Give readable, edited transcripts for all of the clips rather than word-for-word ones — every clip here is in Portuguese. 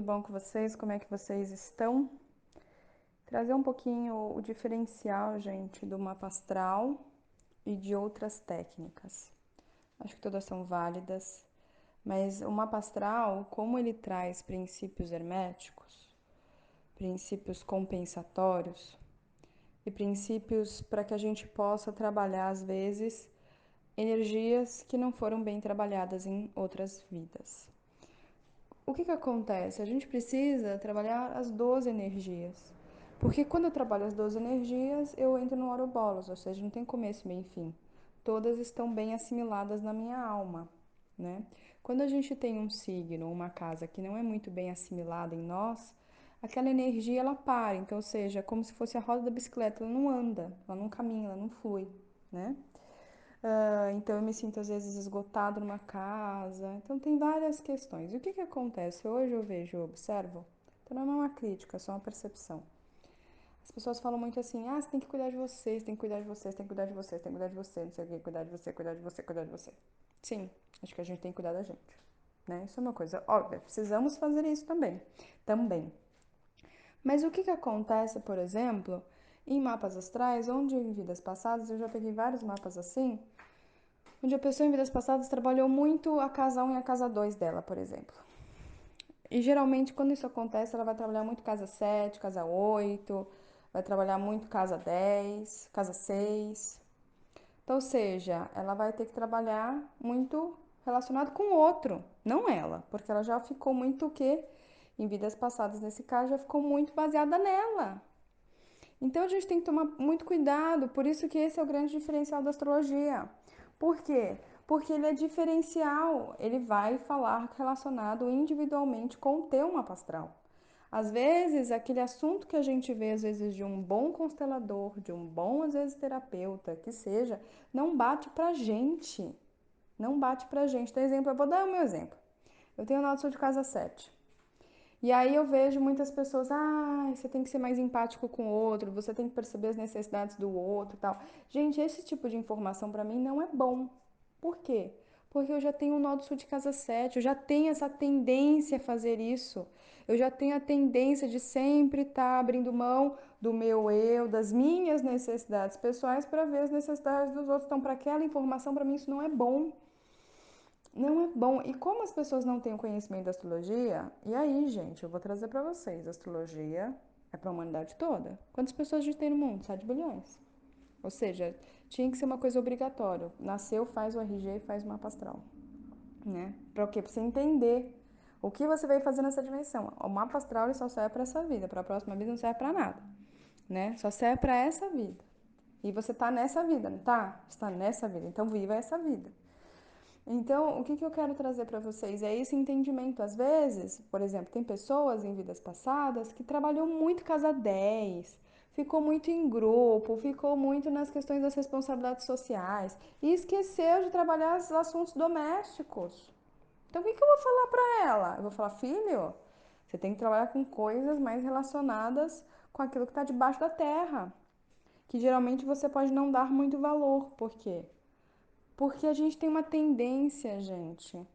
bom com vocês? Como é que vocês estão? Trazer um pouquinho o diferencial, gente, do mapa astral e de outras técnicas. Acho que todas são válidas, mas o mapa astral, como ele traz princípios herméticos, princípios compensatórios e princípios para que a gente possa trabalhar, às vezes, energias que não foram bem trabalhadas em outras vidas. O que acontece? A gente precisa trabalhar as 12 energias. Porque quando eu trabalho as 12 energias, eu entro no Ouroboros, ou seja, não tem começo, meio e fim. Todas estão bem assimiladas na minha alma, né? Quando a gente tem um signo, uma casa que não é muito bem assimilada em nós, aquela energia ela para, então, ou seja, é como se fosse a roda da bicicleta, ela não anda, ela não caminha, ela não flui, né? Então eu me sinto às vezes esgotado numa casa. Então tem várias questões. E o que acontece? Hoje eu vejo, eu observo, então não é uma crítica, é só uma percepção. As pessoas falam muito assim, ah, você tem que cuidar de você, você tem que cuidar de você, você tem que cuidar de você, você tem que cuidar de você, não sei o que, cuidar de você, cuidar de você, cuidar de você. Sim, acho que a gente tem que cuidar da gente, né? Isso é uma coisa óbvia, precisamos fazer isso também, também. Mas o que acontece, por exemplo, em mapas astrais, onde em vidas passadas, eu já peguei vários mapas assim, onde a pessoa em vidas passadas trabalhou muito a casa 1 e a casa 2 dela, por exemplo. E geralmente, quando isso acontece, ela vai trabalhar muito casa 7, casa 8, vai trabalhar muito casa 10, casa 6. Então, ou seja, ela vai ter que trabalhar muito relacionado com o outro, não ela, porque ela já ficou muito o quê? Em vidas passadas, nesse caso, já ficou muito baseada nela. Então a gente tem que tomar muito cuidado, por isso que esse é o grande diferencial da astrologia. Por quê? Porque ele é diferencial, ele vai falar relacionado individualmente com o teu mapa astral. Às vezes, aquele assunto que a gente vê, às vezes, de um bom constelador, de um bom, às vezes, terapeuta, que seja, não bate pra gente. Não bate pra gente. Então, exemplo, eu vou dar o meu exemplo. Eu tenho o Norte Sul de casa 7. E aí eu vejo muitas pessoas, ah, você tem que ser mais empático com o outro, você tem que perceber as necessidades do outro e tal. Gente, esse tipo de informação para mim não é bom. Por quê? Porque eu já tenho um nó do sul de casa 7, eu já tenho essa tendência a fazer isso. Eu já tenho a tendência de sempre estar abrindo mão do meu eu, das minhas necessidades pessoais para ver as necessidades dos outros. Então, para aquela informação, para mim isso não é bom. Não é bom. E como as pessoas não têm o conhecimento da astrologia, e aí, gente, eu vou trazer para vocês, a astrologia é para a humanidade toda. Quantas pessoas a gente tem no mundo? 7 bilhões. Ou seja, tinha que ser uma coisa obrigatória. Nasceu, faz o RG e faz o mapa astral, né? Para o quê? Para você entender o que você veio fazer nessa dimensão. O mapa astral ele só serve para essa vida, para a próxima vida não serve para nada, né? Só serve para essa vida. E você tá nessa vida, não tá? Você tá nessa vida, então viva essa vida. Então, o que eu quero trazer para vocês é esse entendimento. Às vezes, por exemplo, tem pessoas em vidas passadas que trabalhou muito casa 10, ficou muito em grupo, ficou muito nas questões das responsabilidades sociais e esqueceu de trabalhar os assuntos domésticos. Então, o que eu vou falar para ela? Eu vou falar, filho, você tem que trabalhar com coisas mais relacionadas com aquilo que está debaixo da terra, que geralmente você pode não dar muito valor. Por quê? Porque a gente tem uma tendência, gente.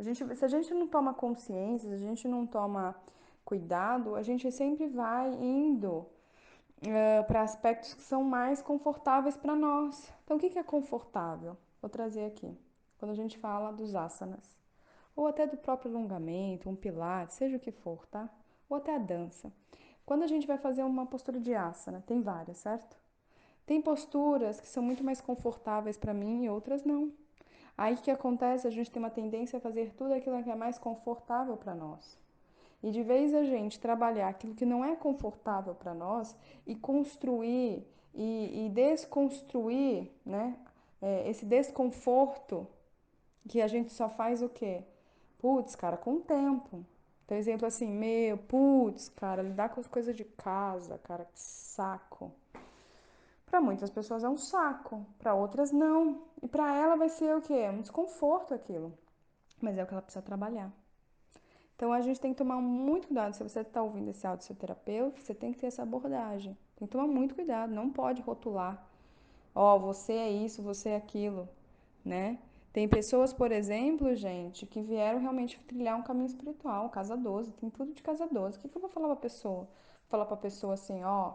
Se a gente não toma consciência, se a gente não toma cuidado, a gente sempre vai indo para aspectos que são mais confortáveis para nós. Então, o que é confortável? Vou trazer aqui. Quando a gente fala dos asanas, ou até do próprio alongamento, um pilates, seja o que for, tá? Ou até a dança. Quando a gente vai fazer uma postura de asana, tem várias, certo? Tem posturas que são muito mais confortáveis para mim e outras não. Aí o que acontece? A gente tem uma tendência a fazer tudo aquilo que é mais confortável para nós. E de vez a gente trabalhar aquilo que não é confortável para nós e construir e desconstruir, né? Esse desconforto que a gente só faz o quê? Putz, cara, com o tempo. Então, exemplo assim, meu, putz, cara, lidar com as coisas de casa, cara, que saco. Para muitas pessoas é um saco, para outras não. E para ela vai ser o quê? Um desconforto aquilo. Mas é o que ela precisa trabalhar. Então a gente tem que tomar muito cuidado. Se você está ouvindo esse áudio do seu terapeuta, você tem que ter essa abordagem. Tem que tomar muito cuidado. Não pode rotular. Ó, oh, você é isso, você é aquilo, né? Tem pessoas, por exemplo, gente, que vieram realmente trilhar um caminho espiritual, casa 12, tem tudo de casa 12. O que que eu vou falar pra pessoa? Falar pra pessoa assim, ó,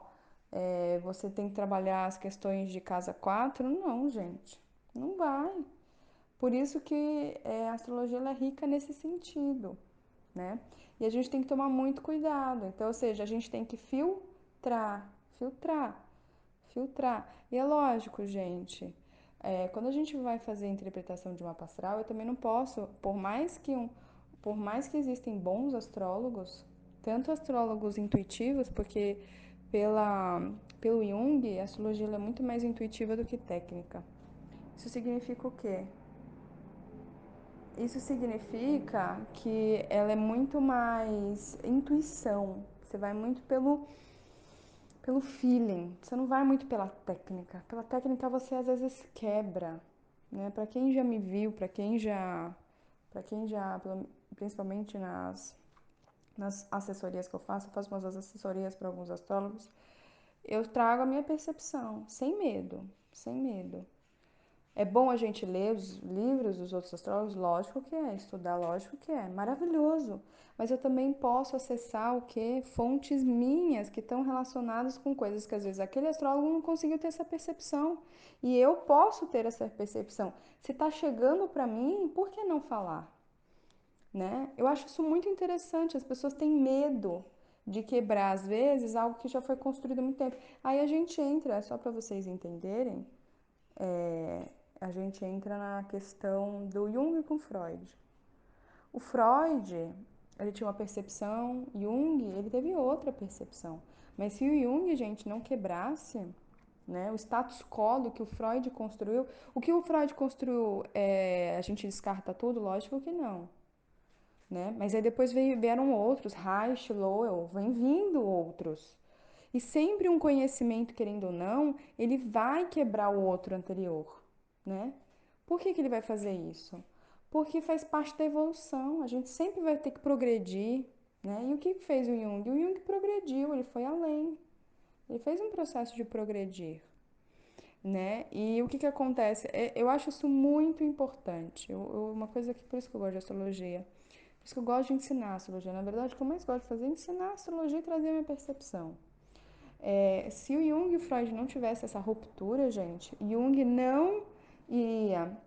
você tem que trabalhar as questões de casa 4? Não, gente, não vai. Por isso que a astrologia ela é rica nesse sentido, né? E a gente tem que tomar muito cuidado. Então, ou seja, a gente tem que filtrar, filtrar. E é lógico, gente, quando a gente vai fazer a interpretação de mapa astral, eu também não posso, por mais que existem bons astrólogos, tanto astrólogos intuitivos, porque pelo Jung, a astrologia é muito mais intuitiva do que técnica. Isso significa o quê? Isso significa que ela é muito mais intuição. Você vai muito pelo feeling. Você não vai muito pela técnica. Pela técnica você às vezes quebra, né? Para quem já me viu, para quem já, principalmente nas assessorias que eu faço umas assessorias para alguns astrólogos, eu trago a minha percepção, sem medo, sem medo. É bom a gente ler os livros dos outros astrólogos? Lógico que é. Estudar, lógico que é. Maravilhoso. Mas eu também posso acessar o quê? Fontes minhas que estão relacionadas com coisas que às vezes aquele astrólogo não conseguiu ter essa percepção. E eu posso ter essa percepção. Se está chegando para mim, por que não falar? Né? Eu acho isso muito interessante. As pessoas têm medo de quebrar, às vezes, algo que já foi construído há muito tempo. Aí a gente entra, só para vocês entenderem, é, a gente entra na questão do Jung com Freud. O Freud, ele tinha uma percepção, Jung, ele teve outra percepção. Mas se o Jung, gente, não quebrasse, né, o status quo do que o Freud construiu, o que o Freud construiu, a gente descarta tudo? Lógico que não. Né? Mas aí depois vieram outros, Reich, Lowell, vem vindo outros. E sempre um conhecimento, querendo ou não, ele vai quebrar o outro anterior, né? Por que que ele vai fazer isso? Porque faz parte da evolução, a gente sempre vai ter que progredir, né? E o que fez o Jung? O Jung progrediu, ele foi além. Ele fez um processo de progredir, né? E o que que acontece? Eu acho isso muito importante. Uma coisa que, por isso que eu gosto de astrologia. Por isso que eu gosto de ensinar astrologia. Na verdade, o que eu mais gosto de fazer é ensinar astrologia e trazer a minha percepção. Se o Jung e o Freud não tivessem essa ruptura, gente, Jung não iria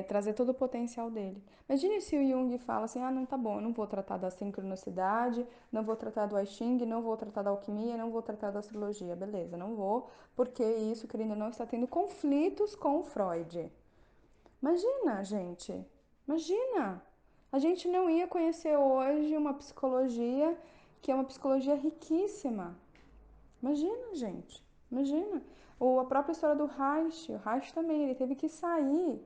trazer todo o potencial dele. Imagine se o Jung fala assim, ah, não, tá bom, eu não vou tratar da sincronicidade, não vou tratar do I Ching, não vou tratar da alquimia, não vou tratar da astrologia. Beleza, não vou, porque isso, querendo ou não, está tendo conflitos com o Freud. Imagina, gente, imagina. A gente não ia conhecer hoje uma psicologia que é uma psicologia riquíssima. Imagina, gente. Imagina. Ou a própria história do Reich. O Reich também, ele teve que sair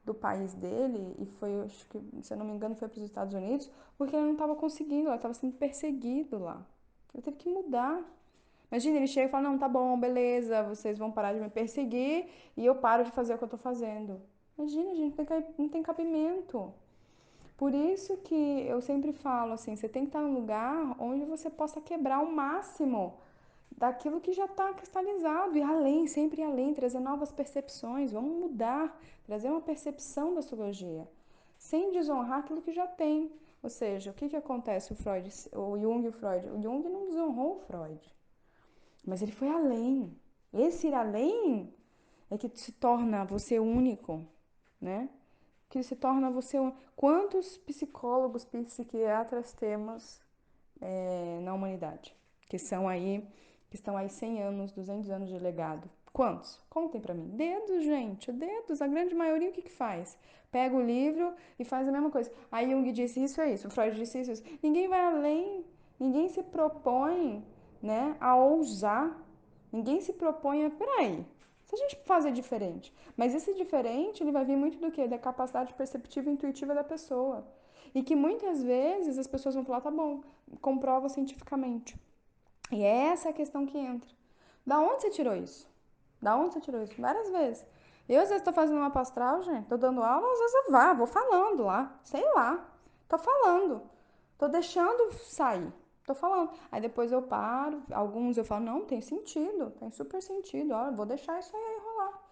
do país dele e foi, acho que, se eu não me engano, foi para os Estados Unidos, porque ele não estava conseguindo, ele estava sendo perseguido lá. Ele teve que mudar. Imagina, ele chega e fala, não, tá bom, beleza, vocês vão parar de me perseguir e eu paro de fazer o que eu tô fazendo. Imagina, gente, não tem cabimento. Por isso que eu sempre falo assim, você tem que estar num lugar onde você possa quebrar o máximo daquilo que já está cristalizado, e além, sempre além, trazer novas percepções, vamos mudar, trazer uma percepção da astrologia, sem desonrar aquilo que já tem. Ou seja, o que que acontece o Jung e o Freud? O Jung não desonrou o Freud, mas ele foi além. Esse ir além é que se torna você único, né? Que se torna você único. Quantos psicólogos, psiquiatras temos na humanidade, que são aí, que estão aí 100 anos, 200 anos de legado. Quantos? Contem pra mim. Dedos, gente, dedos. A grande maioria o que que faz? Pega o livro e faz a mesma coisa. Aí Jung disse isso, é isso. O Freud disse isso, é isso. Ninguém vai além. Ninguém se propõe, né, a ousar. Ninguém se propõe a, peraí, se a gente fazer diferente. Mas esse diferente, ele vai vir muito do quê? Da capacidade perceptiva e intuitiva da pessoa. E que muitas vezes as pessoas vão falar, tá bom, comprova cientificamente. E é essa a questão que entra. Da onde você tirou isso? Da onde você tirou isso? Várias vezes. Eu, às vezes, estou fazendo uma pastral, gente, estou dando aula, às vezes vou falando lá, sei lá. Estou falando. Estou deixando sair. Estou falando. Aí depois eu paro, alguns eu falo, não, tem sentido, tem super sentido, olha, vou deixar isso aí rolar.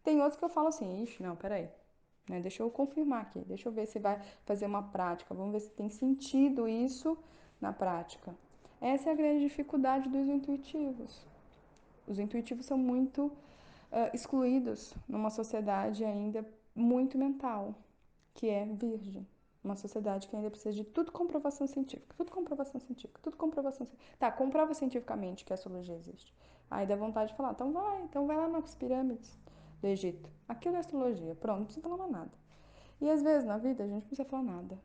Tem outros que eu falo assim, ixi, não, peraí. né? Deixa eu confirmar aqui, deixa eu ver se vai fazer uma prática, vamos ver se tem sentido isso na prática. Essa é a grande dificuldade dos intuitivos. Os intuitivos são muito excluídos numa sociedade ainda muito mental, que é virgem. Uma sociedade que ainda precisa de tudo comprovação científica, tudo comprovação científica, tudo comprovação científica. Tá, comprova cientificamente que a astrologia existe. Aí dá vontade de falar, então vai lá nas pirâmides do Egito. Aquilo é astrologia, pronto, não precisa falar mais nada. E às vezes na vida a gente não precisa falar nada,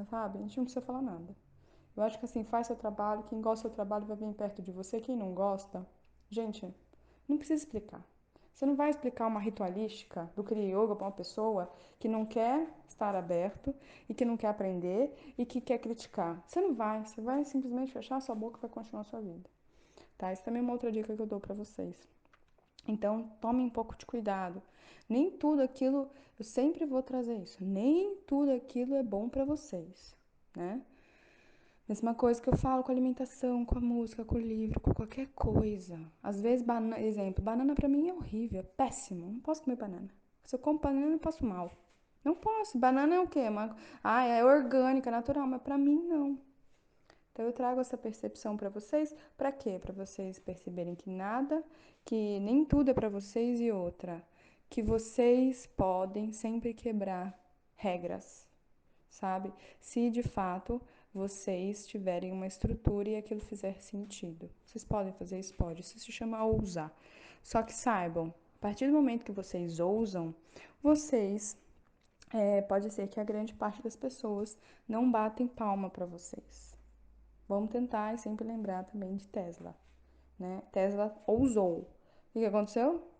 sabe? A gente não precisa falar nada. Eu acho que assim, faz seu trabalho, quem gosta do seu trabalho vai vir perto de você, quem não gosta, gente, não precisa explicar. Você não vai explicar uma ritualística do Kriya Yoga para uma pessoa que não quer estar aberto e que não quer aprender e que quer criticar. Você vai simplesmente fechar a sua boca e vai continuar a sua vida. Tá? Isso também é uma outra dica que eu dou para vocês. Então, tome um pouco de cuidado. Nem tudo aquilo, eu sempre vou trazer isso, nem tudo aquilo é bom para vocês, né? Mesma coisa que eu falo com a alimentação, com a música, com o livro, com qualquer coisa. Às vezes, exemplo, banana pra mim é horrível, é péssimo. Não posso comer banana. Se eu como banana, eu passo mal. Não posso. Banana é o quê? É orgânica, natural, mas pra mim não. Então eu trago essa percepção pra vocês, pra quê? Pra vocês perceberem que nada, que nem tudo é pra vocês e outra, que vocês podem sempre quebrar regras, sabe? Se de fato vocês tiverem uma estrutura e aquilo fizer sentido. Vocês podem fazer isso? Pode. Isso se chama ousar. Só que saibam, a partir do momento que vocês ousam, vocês pode ser que a grande parte das pessoas não batem palma para vocês. Vamos tentar e sempre lembrar também de Tesla, né? Tesla ousou. O que aconteceu?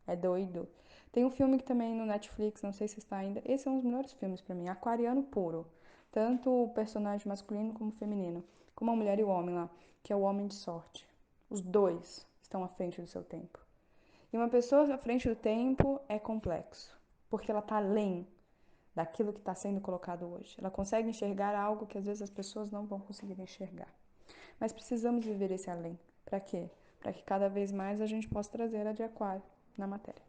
É doido. Tem um filme que também no Netflix, não sei se está ainda. Esse é um dos melhores filmes pra mim, Aquariano Puro. Tanto o personagem masculino como feminino, como a mulher e o homem lá, que é o homem de sorte. Os dois estão à frente do seu tempo. E uma pessoa à frente do tempo é complexo, porque ela está além daquilo que está sendo colocado hoje. Ela consegue enxergar algo que às vezes as pessoas não vão conseguir enxergar. Mas precisamos viver esse além. Para quê? Para que cada vez mais a gente possa trazer a de Aquário na matéria.